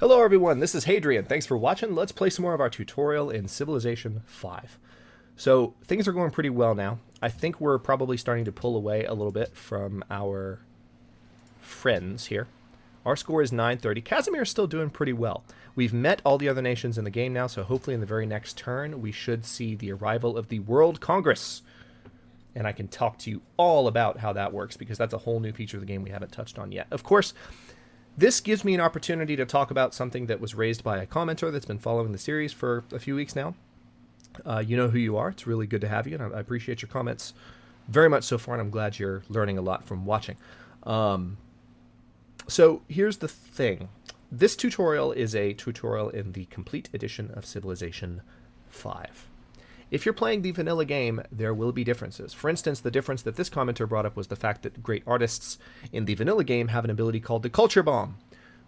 Hello everyone, this is Hadrian. Thanks for watching. Let's play some more of our tutorial in Civilization 5. So things are going pretty well now. I think we're probably starting to pull away a little bit from our friends here. Our score is 930. Casimir is still doing pretty well. We've met all the other nations in the game now, so hopefully in the very next turn we should see the arrival of the World Congress. And I can talk to you all about how that works, because that's a whole new feature of the game we haven't touched on yet. Of course, this gives me an opportunity to talk about something that was raised by a commenter that's been following the series for a few weeks now. You know who you are. It's really good to have you, and I appreciate your comments very much so far, and I'm glad you're learning a lot from watching. So here's the thing. This tutorial is a tutorial in the complete edition of Civilization 5. If you're playing the vanilla game, there will be differences. For instance, the difference that this commenter brought up was the fact that great artists in the vanilla game have an ability called the Culture Bomb,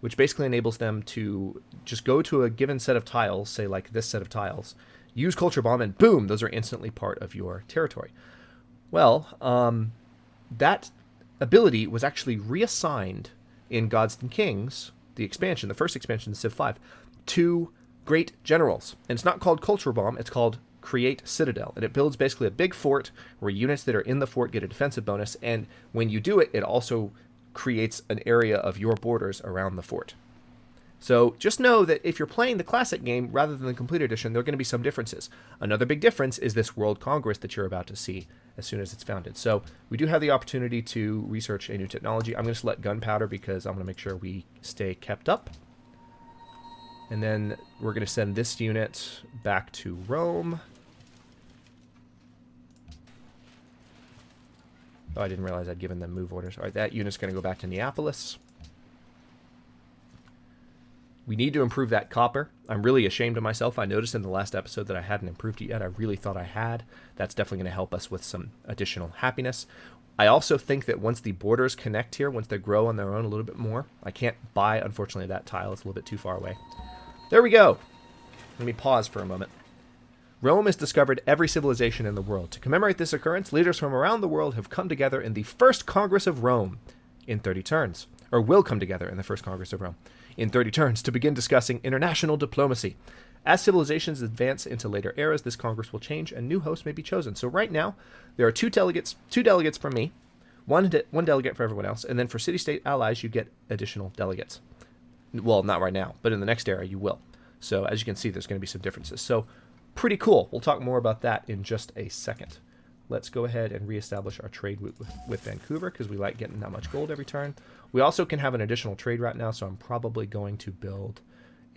which basically enables them to just go to a given set of tiles, say like this set of tiles, use Culture Bomb, and boom, those are instantly part of your territory. Well, that ability was actually reassigned in Gods and Kings, the expansion, the first expansion, Civ 5, to great generals. And it's not called Culture Bomb, it's called Create Citadel, and it builds basically a big fort where units that are in the fort get a defensive bonus, and when you do it, it also creates an area of your borders around the fort. So just know that if you're playing the classic game rather than the complete edition, there are going to be some differences. Another big difference is this World Congress that you're about to see as soon as it's founded. So we do have the opportunity to research a new technology. I'm going to select gunpowder because I'm going to make sure we stay kept up. And then we're going to send this unit back to Rome. Oh, I didn't realize I'd given them move orders. All right, that unit's going to go back to Neapolis. We need to improve that copper. I'm really ashamed of myself. I noticed in the last episode that I hadn't improved it yet. I really thought I had. That's definitely going to help us with some additional happiness. I also think that once the borders connect here, once they grow on their own a little bit more, I can't buy, unfortunately, that tile. It's a little bit too far away. There we go. Let me pause for a moment. Rome has discovered every civilization in the world. To commemorate this occurrence, leaders from around the world have come together in the First Congress of Rome in 30 turns, or will come together in the First Congress of Rome in 30 turns to begin discussing international diplomacy. As civilizations advance into later eras, this Congress will change and new hosts may be chosen. So right now, there are two delegates from me, one delegate for everyone else, and then for city-state allies, you get additional delegates. Well, not right now, but in the next era, you will. So as you can see, there's going to be some differences. So pretty cool. We'll talk more about that in just a second. Let's go ahead and reestablish our trade with Vancouver, because we like getting that much gold every turn. We also can have an additional trade route now, so I'm probably going to build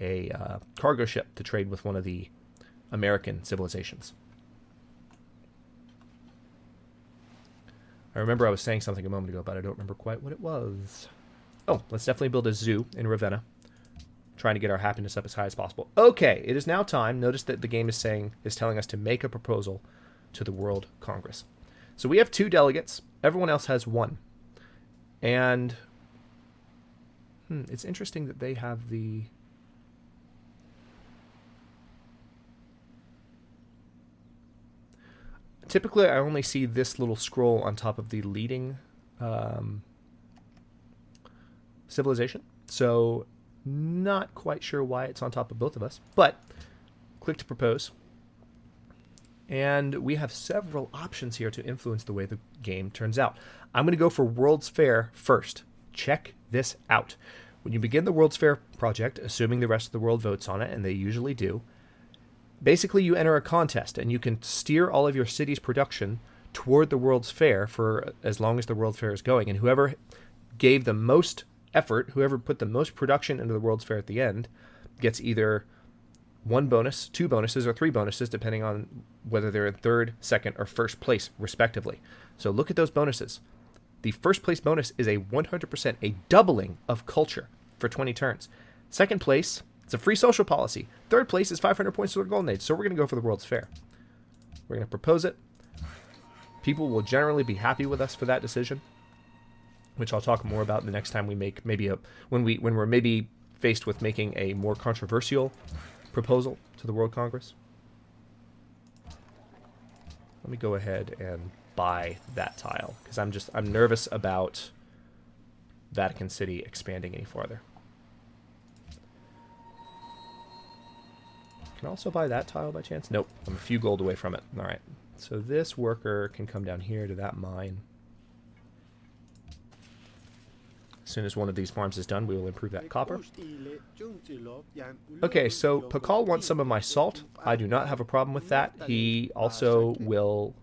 a cargo ship to trade with one of the American civilizations. I remember I was saying something a moment ago, but I don't remember quite what it was. Oh, let's definitely build a zoo in Ravenna, trying to get our happiness up as high as possible. Okay, it is now time. Notice that the game is telling us to make a proposal to the World Congress. So we have 2 delegates. Everyone else has 1. And it's interesting that they have the... Typically, I only see this little scroll on top of the leading civilization. So not quite sure why it's on top of both of us. But click to propose. And we have several options here to influence the way the game turns out. I'm going to go for World's Fair first. Check this out. When you begin the World's Fair project, assuming the rest of the world votes on it, and they usually do, basically you enter a contest, and you can steer all of your city's production toward the World's Fair for as long as the World's Fair is going. And whoever gave the most effort, whoever put the most production into the World's Fair at the end, gets either 1 bonus, 2 bonuses, or 3 bonuses, depending on whether they're in 3rd, 2nd, or 1st place, respectively. So look at those bonuses. The 1st place bonus is a 100%, a doubling of culture for 20 turns. 2nd place, it's a free social policy. 3rd place is 500 points to the Golden Age, so we're going to go for the World's Fair. We're going to propose it. People will generally be happy with us for that decision, which I'll talk more about the next time we make when we're maybe faced with making a more controversial proposal to the World Congress. Let me go ahead and buy that tile, because I'm nervous about Vatican City expanding any farther. Can I also buy that tile by chance? Nope. I'm a few gold away from it. All right. So this worker can come down here to that mine. As soon as one of these farms is done, we will improve that copper. Okay, so Pakal wants some of my salt. I do not have a problem with that. He also will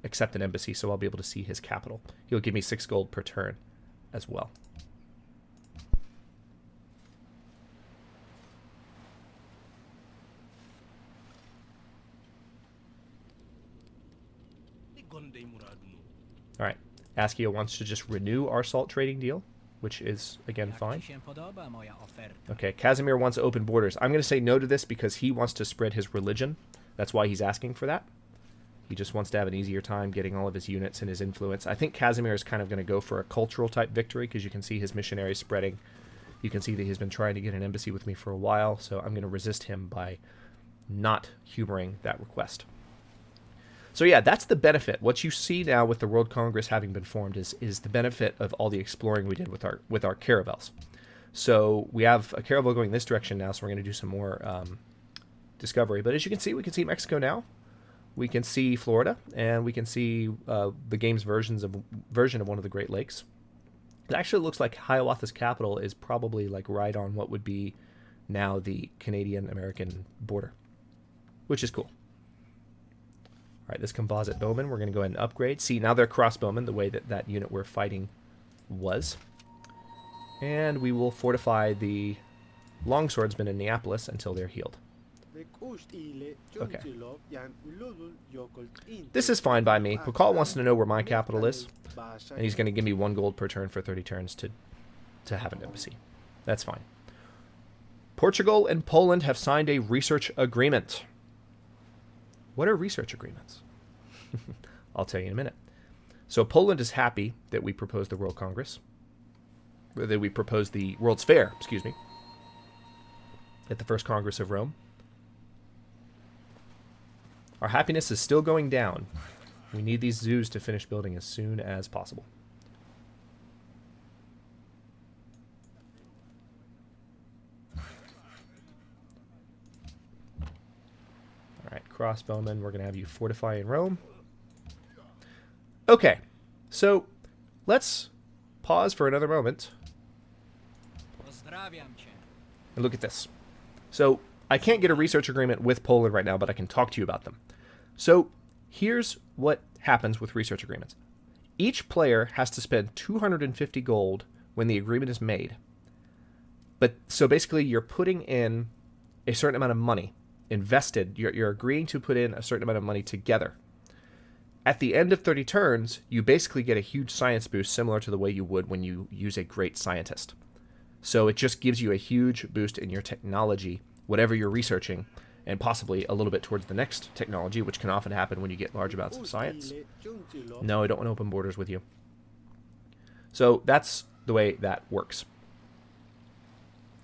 accept an embassy, so I'll be able to see his capital. He'll give me 6 gold per turn as well. Alright, Askia wants to just renew our salt trading deal, which is, again, fine. Okay, Casimir wants open borders. I'm going to say no to this because he wants to spread his religion. That's why he's asking for that. He just wants to have an easier time getting all of his units and his influence. I think Casimir is kind of going to go for a cultural type victory because you can see his missionaries spreading. You can see that he's been trying to get an embassy with me for a while, so I'm going to resist him by not humoring that request. So yeah, that's the benefit. What you see now with the World Congress having been formed is the benefit of all the exploring we did with our caravels. So we have a caravel going this direction now, so we're going to do some more discovery. But as you can see, we can see Mexico now. We can see Florida, and we can see the game's version of one of the Great Lakes. It actually looks like Hiawatha's capital is probably like right on what would be now the Canadian-American border, which is cool. All right, this composite bowman, we're going to go ahead and upgrade. See, now they're crossbowmen, the way that that unit we're fighting was. And we will fortify the longswordsmen in Neapolis until they're healed. Okay. This is fine by me. Pakal wants to know where my capital is, and he's going to give me 1 gold per turn for 30 turns to have an embassy. That's fine. Portugal and Poland have signed a research agreement. What are research agreements? I'll tell you in a minute. So Poland is happy that we proposed the World Congress, or that we proposed the World's Fair, excuse me, at the First Congress of Rome. Our happiness is still going down. We need these zoos to finish building as soon as possible. Alright, crossbowmen, we're going to have you fortify in Rome. Okay, so let's pause for another moment and look at this. So I can't get a research agreement with Poland right now, but I can talk to you about them. So here's what happens with research agreements. Each player has to spend 250 gold when the agreement is made. But so basically you're putting in a certain amount of money invested. You're agreeing to put in a certain amount of money together. At the end of 30 turns, you basically get a huge science boost similar to the way you would when you use a great scientist. So it just gives you a huge boost in your technology, whatever you're researching, and possibly a little bit towards the next technology, which can often happen when you get large amounts of science. No, I don't want to open borders with you. So that's the way that works.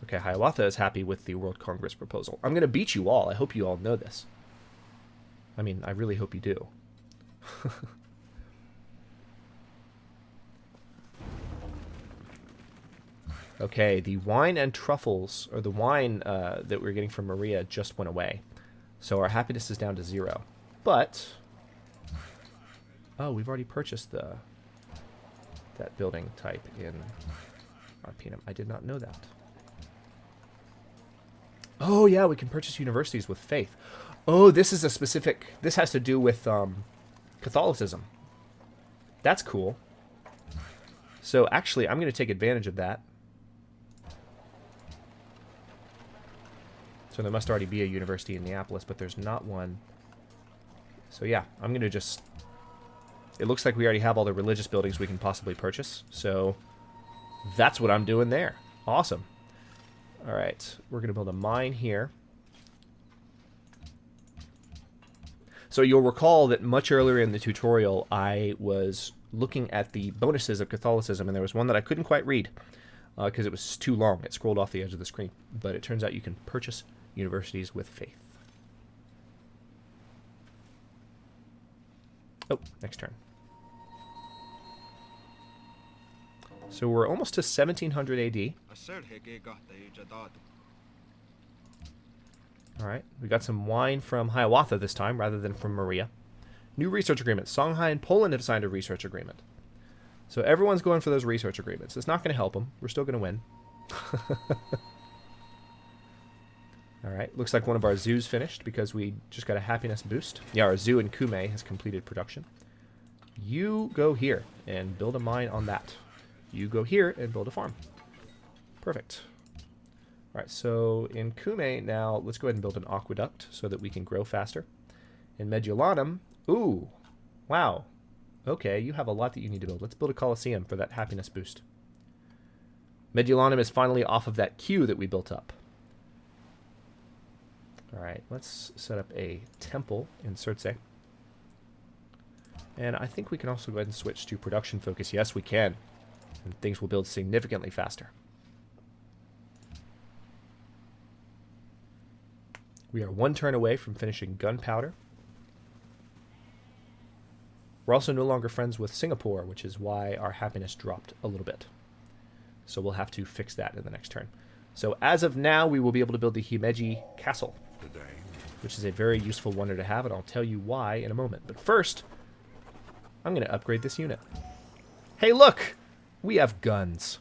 Okay, Hiawatha is happy with the World Congress proposal. I'm going to beat you all. I hope you all know this. I mean, I really hope you do. Okay, the wine and truffles, or the wine that we're getting from Maria just went away. So our happiness is down to 0. But, oh, we've already purchased that building type in Arpinum. I did not know that. Oh, yeah, we can purchase universities with faith. Oh, this is a specific, this has to do with Catholicism. That's cool. So actually, I'm going to take advantage of that. So there must already be a university in Neapolis, but there's not one. So yeah, I'm going to just... It looks like we already have all the religious buildings we can possibly purchase. So that's what I'm doing there. Awesome. All right, we're going to build a mine here. So you'll recall that much earlier in the tutorial, I was looking at the bonuses of Catholicism, and there was one that I couldn't quite read because it was too long. It scrolled off the edge of the screen. But it turns out you can purchase universities with faith. Oh, next turn. So we're almost to 1700 AD. All right, we got some wine from Hiawatha this time rather than from Maria. New research agreement. Songhai and Poland have signed a research agreement. So everyone's going for those research agreements. It's not going to help them. We're still going to win. All right, looks like one of our zoos finished because we just got a happiness boost. Yeah, our zoo in Kume has completed production. You go here and build a mine on that. You go here and build a farm. Perfect. All right, so in Kume now, let's go ahead and build an aqueduct so that we can grow faster. In Mediolanum, ooh, wow. Okay, you have a lot that you need to build. Let's build a Colosseum for that happiness boost. Mediolanum is finally off of that queue that we built up. All right, let's set up a temple in Circe. And I think we can also go ahead and switch to production focus. Yes, we can. And things will build significantly faster. We are one turn away from finishing gunpowder. We're also no longer friends with Singapore, which is why our happiness dropped a little bit. So we'll have to fix that in the next turn. So as of now, we will be able to build the Himeji Castle, which is a very useful wonder to have, and I'll tell you why in a moment. But first, I'm going to upgrade this unit. Hey, look! We have guns.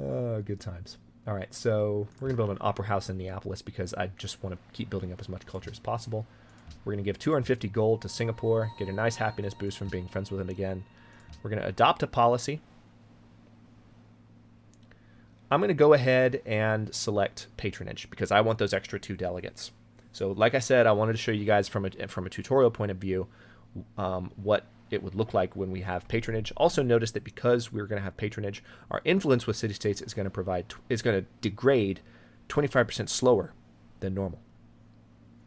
Oh, good times. All right, so we're going to build an opera house in Neapolis because I just want to keep building up as much culture as possible. We're going to give 250 gold to Singapore, get a nice happiness boost from being friends with them again. We're going to adopt a policy. I'm going to go ahead and select patronage because I want those extra 2 delegates. So like I said, I wanted to show you guys from a tutorial point of view what it would look like when we have patronage. Also notice that because we're going to have patronage, our influence with city-states is going to degrade 25% slower than normal.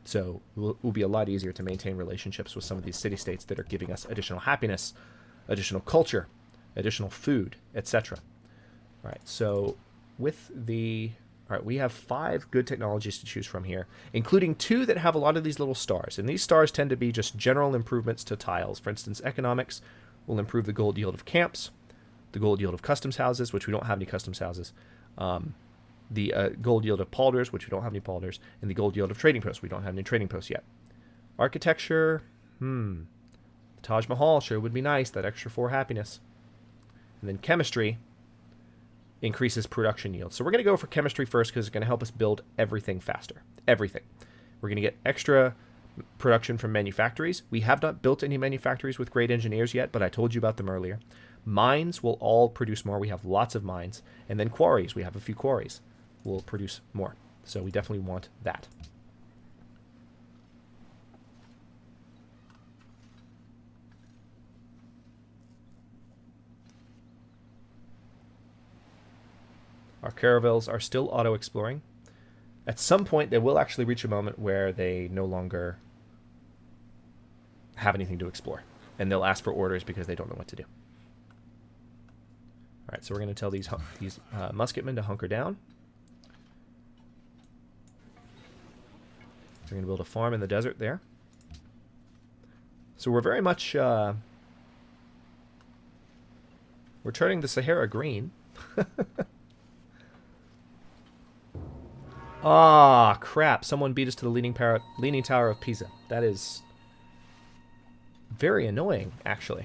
So it will be a lot easier to maintain relationships with some of these city-states that are giving us additional happiness, additional culture, additional food, etc. All right, so with the... All right, we have 5 good technologies to choose from here, including 2 that have a lot of these little stars. And these stars tend to be just general improvements to tiles. For instance, economics will improve the gold yield of camps, the gold yield of customs houses, which we don't have any customs houses, the gold yield of polders, which we don't have any polders, and the gold yield of trading posts. We don't have any trading posts yet. Architecture, the Taj Mahal sure would be nice, that extra 4 happiness. And then chemistry increases production yield. So we're going to go for chemistry first because it's going to help us build everything faster. Everything. We're going to get extra production from manufactories. We have not built any manufactories with great engineers yet, but I told you about them earlier. Mines will all produce more. We have lots of mines. And then quarries. We have a few quarries. Will produce more. So we definitely want that. Our caravels are still auto-exploring. At some point, they will actually reach a moment where they no longer have anything to explore. And they'll ask for orders because they don't know what to do. All right, so we're going to tell these musketmen to hunker down. We're going to build a farm in the desert there. So we're very much... we're turning the Sahara green. Ah, crap. Someone beat us to the Leaning Tower of Pisa. That is very annoying, actually.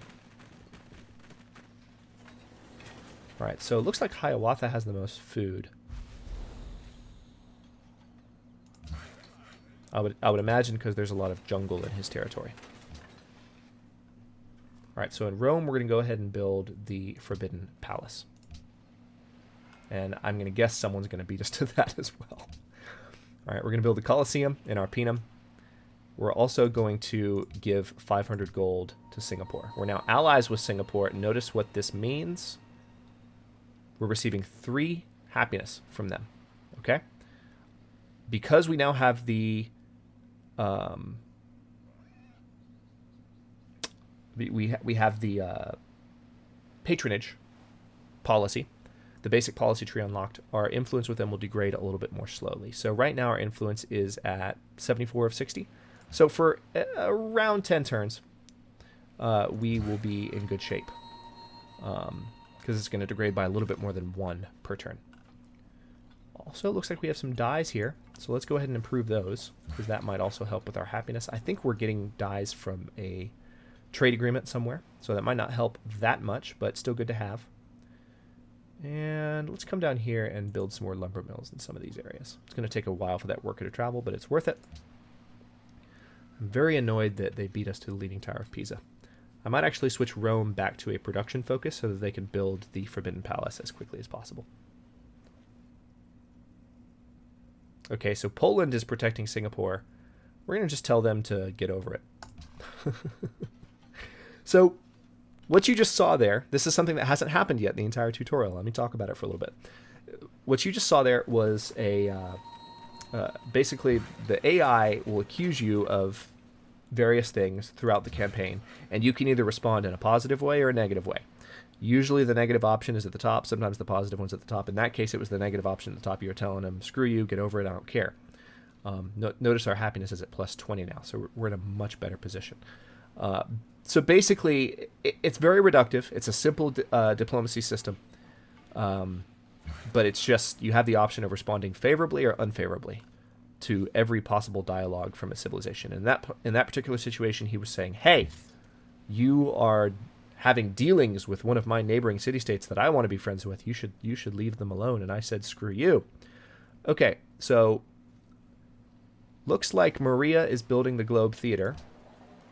Alright, so it looks like Hiawatha has the most food. I would imagine because there's a lot of jungle in his territory. Alright, so in Rome, we're going to go ahead and build the Forbidden Palace. And I'm going to guess someone's going to beat us to that as well. All right, we're going to build the Colosseum in Arpinum. We're also going to give 500 gold to Singapore. We're now allies with Singapore. Notice what this means. We're receiving 3 happiness from them. Okay? Because we now have the... we have the patronage policy. The basic policy tree unlocked, our influence with them will degrade a little bit more slowly. So right now our influence is at 74 of 60. So for around 10 turns, we will be in good shape. Because it's going to degrade by a little bit more than 1 per turn. Also, it looks like we have some dyes here. So let's go ahead and improve those, because that might also help with our happiness. I think we're getting dyes from a trade agreement somewhere, so that might not help that much, but still good to have. And let's come down here and build some more lumber mills in some of these areas. It's going to take a while for that worker to travel, but it's worth it. I'm very annoyed that they beat us to the Leaning Tower of Pisa. I might actually switch Rome back to a production focus so that they can build the Forbidden Palace as quickly as possible. Okay, so Poland is protecting Singapore. We're going to just tell them to get over it. So, what you just saw there, this is something that hasn't happened yet in the entire tutorial. Let me talk about it for a little bit. What you just saw there was a... basically, the AI will accuse you of various things throughout the campaign, and you can either respond in a positive way or a negative way. Usually the negative option is at the top, sometimes the positive one's at the top. In that case, it was the negative option at the top. You're telling them, screw you, get over it, I don't care. Notice our happiness is at plus 20 now, so we're in a much better position. So basically, it's very reductive. It's a simple diplomacy system. But it's just, you have the option of responding favorably or unfavorably to every possible dialogue from a civilization. And in that particular situation, he was saying, hey, you are having dealings with one of my neighboring city-states that I want to be friends with. You should leave them alone. And I said, screw you. Okay, so looks like Maria is building the Globe Theater.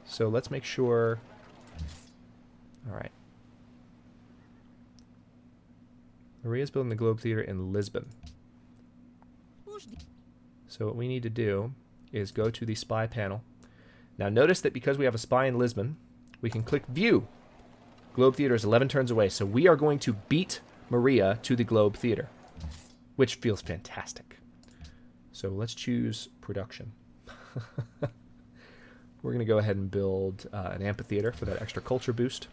So let's make sure... All right. Maria's building the Globe Theater in Lisbon. So what we need to do is go to the spy panel. Now notice that because we have a spy in Lisbon, we can click View. Globe Theater is 11 turns away, so we are going to beat Maria to the Globe Theater, which feels fantastic. So let's choose production. We're going to go ahead and build an amphitheater for that extra culture boost.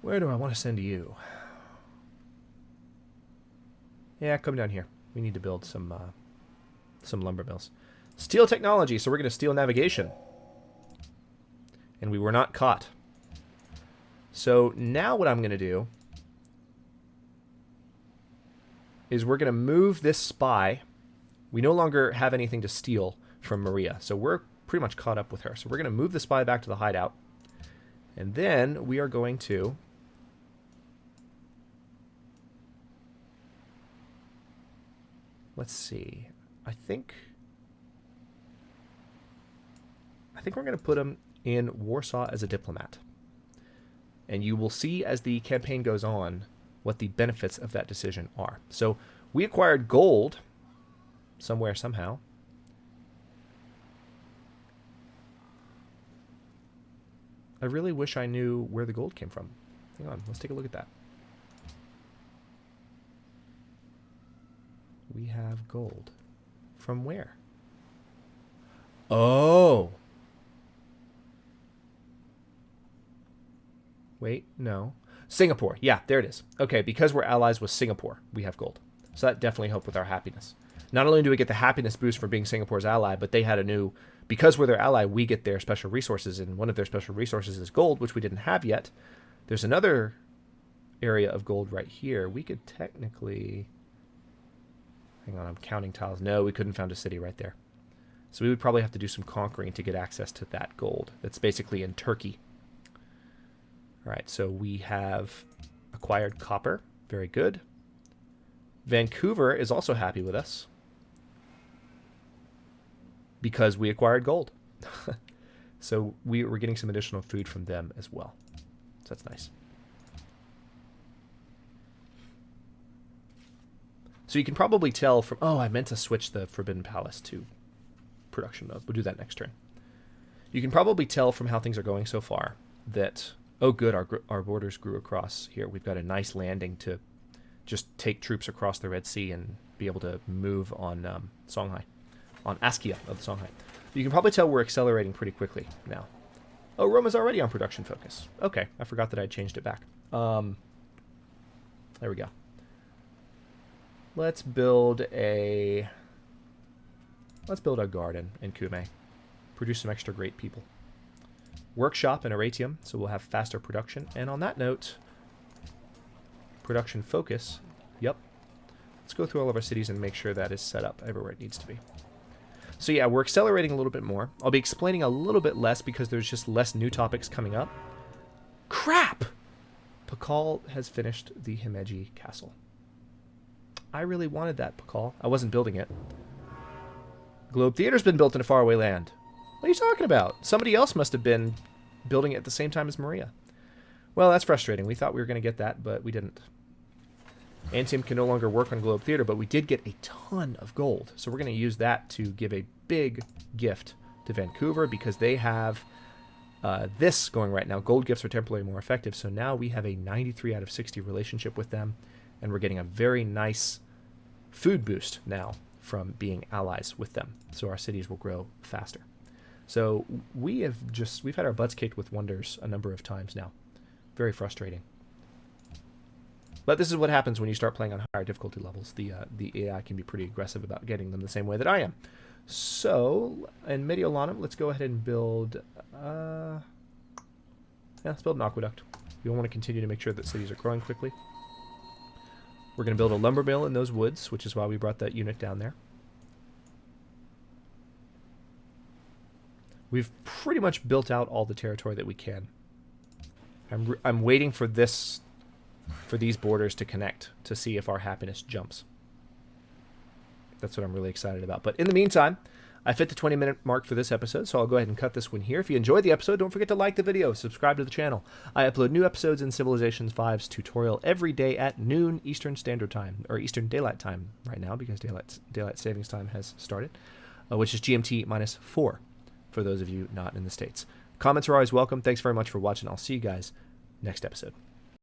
Where do I want to send you? Yeah, come down here. We need to build some lumber mills. Steel technology, so we're going to steal navigation. And we were not caught. So now what I'm going to do is we're going to move this spy. We no longer have anything to steal from Maria, so we're pretty much caught up with her. So we're going to move the spy back to the hideout. And then we are going to... Let's see. I think we're going to put him in Warsaw as a diplomat. And you will see as the campaign goes on what the benefits of that decision are. So we acquired gold somewhere, somehow. I really wish I knew where the gold came from. Hang on, let's take a look at that. We have gold. From where? Oh. Wait, no. Singapore. Yeah, there it is. Okay, because we're allies with Singapore, we have gold. So that definitely helped with our happiness. Not only do we get the happiness boost for being Singapore's ally, but they had a new... Because we're their ally, we get their special resources, and one of their special resources is gold, which we didn't have yet. There's another area of gold right here. We could technically... Hang on, I'm counting tiles. No, we couldn't found a city right there. So we would probably have to do some conquering to get access to that gold. That's basically in Turkey. All right, so we have acquired copper. Very good. Vancouver is also happy with us because we acquired gold. So we're getting some additional food from them as well. So that's nice. So you can probably tell from... Oh, I meant to switch the Forbidden Palace to production mode. We'll do that next turn. You can probably tell from how things are going so far that... Oh, good, our borders grew across here. We've got a nice landing to just take troops across the Red Sea and be able to move on Songhai. On Askia of Songhai. You can probably tell we're accelerating pretty quickly now. Oh, Rome is already on production focus. Okay, I forgot that I changed it back. There we go. Let's build a garden in Cumae. Produce some extra great people. Workshop in Aratium, so we'll have faster production. And on that note, Production focus. Yep. Let's go through all of our cities and make sure that is set up everywhere it needs to be. So yeah, we're accelerating a little bit more. I'll be explaining a little bit less because there's just less new topics coming up. Crap! Pakal has finished the Himeji castle. I really wanted that, Pakal. I wasn't building it. Globe Theater's been built in a faraway land. What are you talking about? Somebody else must have been building it at the same time as Maria. Well, that's frustrating. We thought we were going to get that, but we didn't. Antium can no longer work on Globe Theater, but we did get a ton of gold. So we're going to use that to give a big gift to Vancouver because they have this going right now. Gold gifts are temporarily more effective. So now we have a 93 out of 60 relationship with them. And we're getting a very nice food boost now from being allies with them. So our cities will grow faster. So we've had our butts kicked with wonders a number of times now. Very frustrating. But this is what happens when you start playing on higher difficulty levels. The AI can be pretty aggressive about getting them the same way that I am. So, in Mediolanum, let's go ahead and build... let's build an aqueduct. We want to continue to make sure that cities are growing quickly. We're going to build a lumber mill in those woods, which is why we brought that unit down there. We've pretty much built out all the territory that we can. I'm waiting for these borders to connect to see if our happiness jumps. That's what I'm really excited about. But in the meantime, I fit the 20-minute mark for this episode, so I'll go ahead and cut this one here. If you enjoyed the episode, don't forget to like the video, subscribe to the channel. I upload new episodes in Civilization V's tutorial every day at noon Eastern Standard Time, or Eastern Daylight Time right now, because Daylight Savings Time has started, which is GMT -4 for those of you not in the States. Comments are always welcome. Thanks very much for watching. I'll see you guys next episode.